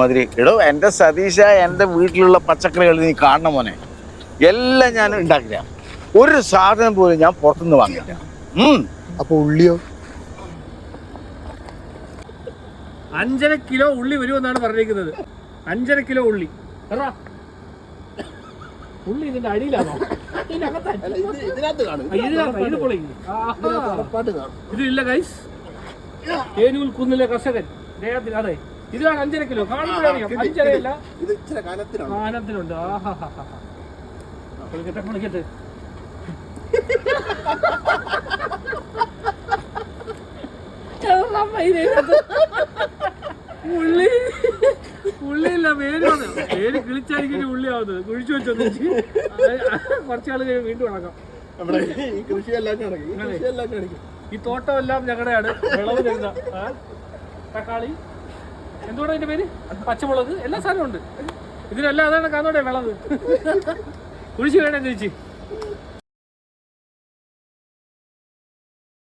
മാതിരി എടോ എൻ്റെ സതീശ എൻ്റെ വീട്ടിലുള്ള പച്ചക്കറികൾ നീ കാണണം മോനെ. എല്ലാം ഞാൻ ഉണ്ടാക്കില്ല. ഒരു സാധനം പോലും ഞാൻ പുറത്തുനിന്ന് വാങ്ങില്ല. അപ്പൊ ഉള്ളിയോ? 5.5 കിലോ ഉള്ളി വരുമെന്നാണ് പറഞ്ഞിരിക്കുന്നത്. 5.5 കിലോ ഉള്ളി. ഉള്ളി ഇതിന്റെ അടിയിലാണോ? ഇതില്ല ഗൈസ്. ഏനൂൽ കുന്നിലെ കർഷകൻ അതെ, ഇതിലാണ് 5.5 കിലോ. കാണുമ്പോഴറിയാം 5.5 കാനത്തിനുണ്ട്. പൊളിക്കട്ടെ. ഉള്ളിയില്ല, വേരാണ്. വേര് കിളിച്ചായിരിക്കും ഉള്ളിയാവുന്നത്. കുഴിച്ചു വെച്ചോ കുറച്ചാൾ വീണ്ടും ഉണക്കാം. ഈ തോട്ടമെല്ലാം ഞങ്ങളുടെയാണ്. വിളവ് തരുന്ന തക്കാളി, എന്തുകൊണ്ടാ അതിന്റെ പേര്, പച്ചമുളക്, എല്ലാ സാധനവും ഉണ്ട് ഇതിനെല്ലാം. അതാണ് കാണോടെ വിളവ്. കുഴിച്ച് വേണം കഴിച്ച്.